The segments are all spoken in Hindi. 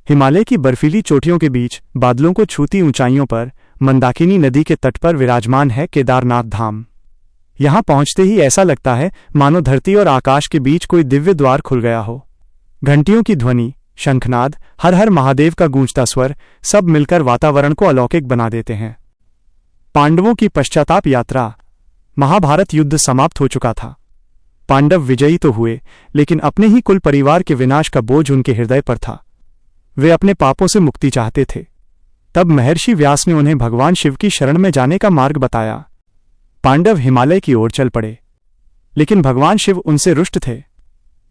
हिमालय की बर्फीली चोटियों के बीच बादलों को छूती ऊंचाइयों पर मंदाकिनी नदी के तट पर विराजमान है केदारनाथ धाम। यहां पहुंचते ही ऐसा लगता है मानो धरती और आकाश के बीच कोई दिव्य द्वार खुल गया हो। घंटियों की ध्वनि, शंखनाद, हर हर महादेव का गूंजता स्वर सब मिलकर वातावरण को अलौकिक बना देते हैं। पांडवों की पश्चाताप यात्रा। महाभारत युद्ध समाप्त हो चुका था। पांडव विजयी तो हुए, लेकिन अपने ही कुल परिवार के विनाश का बोझ उनके हृदय पर था। वे अपने पापों से मुक्ति चाहते थे। तब महर्षि व्यास ने उन्हें भगवान शिव की शरण में जाने का मार्ग बताया। पांडव हिमालय की ओर चल पड़े, लेकिन भगवान शिव उनसे रुष्ट थे।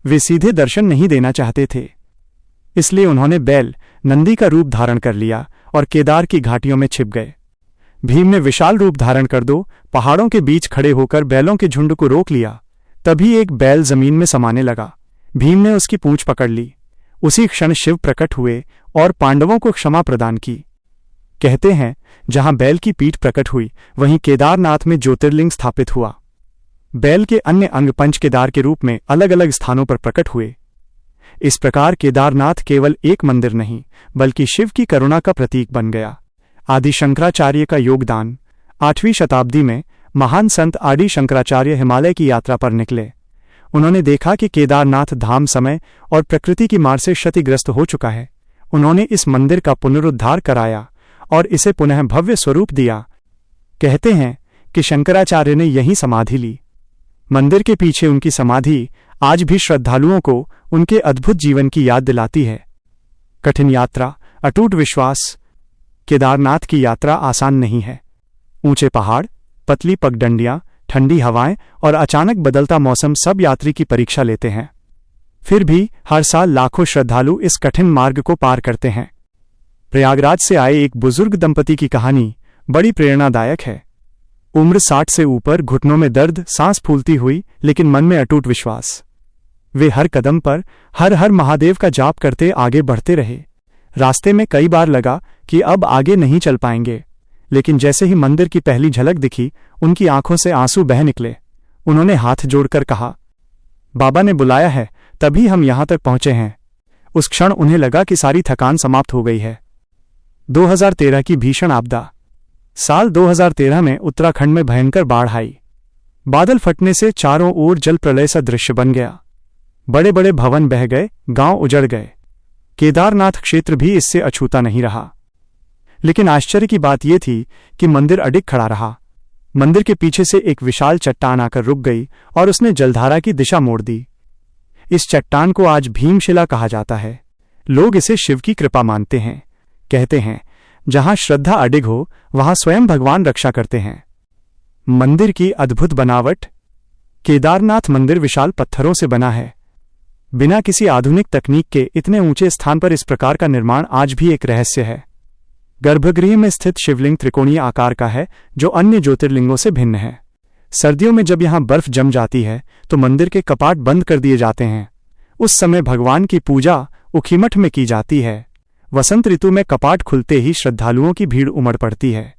वे सीधे दर्शन नहीं देना चाहते थे। इसलिए उन्होंने बैल, नंदी का रूप धारण कर लिया और केदार की घाटियों में छिप गए। भीम ने विशाल रूप धारण कर दो पहाड़ों के बीच खड़े होकर बैलों के झुंड को रोक लिया। तभी एक बैल जमीन में समाने लगा। भीम ने उसकी पूंछ पकड़ ली। उसी क्षण शिव प्रकट हुए और पांडवों को क्षमा प्रदान की। कहते हैं, जहां बैल की पीठ प्रकट हुई वहीं केदारनाथ में ज्योतिर्लिंग स्थापित हुआ। बैल के अन्य अंग पंच केदार के रूप में अलग अलग स्थानों पर प्रकट हुए। इस प्रकार केदारनाथ केवल एक मंदिर नहीं, बल्कि शिव की करुणा का प्रतीक बन गया। आदि शंकराचार्य का योगदान। 8वीं शताब्दी में महान संत आदि शंकराचार्य हिमालय की यात्रा पर निकले। उन्होंने देखा कि केदारनाथ धाम समय और प्रकृति की मार से क्षतिग्रस्त हो चुका है। उन्होंने इस मंदिर का पुनरुद्धार कराया और इसे पुनः भव्य स्वरूप दिया। कहते हैं कि शंकराचार्य ने यहीं समाधि ली। मंदिर के पीछे उनकी समाधि आज भी श्रद्धालुओं को उनके अद्भुत जीवन की याद दिलाती है। कठिन यात्रा, अटूट विश्वास। केदारनाथ की यात्रा आसान नहीं है। ऊंचे पहाड़, पतली पगडंडियां, ठंडी हवाएं और अचानक बदलता मौसम सब यात्री की परीक्षा लेते हैं। फिर भी हर साल लाखों श्रद्धालु इस कठिन मार्ग को पार करते हैं। प्रयागराज से आए एक बुजुर्ग दंपति की कहानी बड़ी प्रेरणादायक है। उम्र 60 से ऊपर, घुटनों में दर्द, सांस फूलती हुई, लेकिन मन में अटूट विश्वास। वे हर कदम पर हर हर महादेव का जाप करते आगे बढ़ते रहे। रास्ते में कई बार लगा कि अब आगे नहीं चल पाएंगे, लेकिन जैसे ही मंदिर की पहली झलक दिखी, उनकी आंखों से आंसू बह निकले। उन्होंने हाथ जोड़कर कहा, बाबा ने बुलाया है, तभी हम यहां तक पहुंचे हैं। उस क्षण उन्हें लगा कि सारी थकान समाप्त हो गई है। 2013 की भीषण आपदा। साल 2013 में उत्तराखंड में भयंकर बाढ़ आई। बादल फटने से चारों ओर जल प्रलय सा दृश्य बन गया। बड़े बड़े भवन बह गए, गांव उजड़ गए। केदारनाथ क्षेत्र भी इससे अछूता नहीं रहा। लेकिन आश्चर्य की बात यह थी कि मंदिर अडिग खड़ा रहा। मंदिर के पीछे से एक विशाल चट्टान आकर रुक गई और उसने जलधारा की दिशा मोड़ दी। इस चट्टान को आज भीमशिला कहा जाता है। लोग इसे शिव की कृपा मानते हैं। कहते हैं, जहां श्रद्धा अडिग हो वहां स्वयं भगवान रक्षा करते हैं। मंदिर की अद्भुत बनावट। केदारनाथ मंदिर विशाल पत्थरों से बना है। बिना किसी आधुनिक तकनीक के इतने ऊंचे स्थान पर इस प्रकार का निर्माण आज भी एक रहस्य है। गर्भगृह में स्थित शिवलिंग त्रिकोणीय आकार का है, जो अन्य ज्योतिर्लिंगों से भिन्न है। सर्दियों में जब यहां बर्फ जम जाती है तो मंदिर के कपाट बंद कर दिए जाते हैं। उस समय भगवान की पूजा उखीमठ में की जाती है। वसंत ऋतु में कपाट खुलते ही श्रद्धालुओं की भीड़ उमड़ पड़ती है।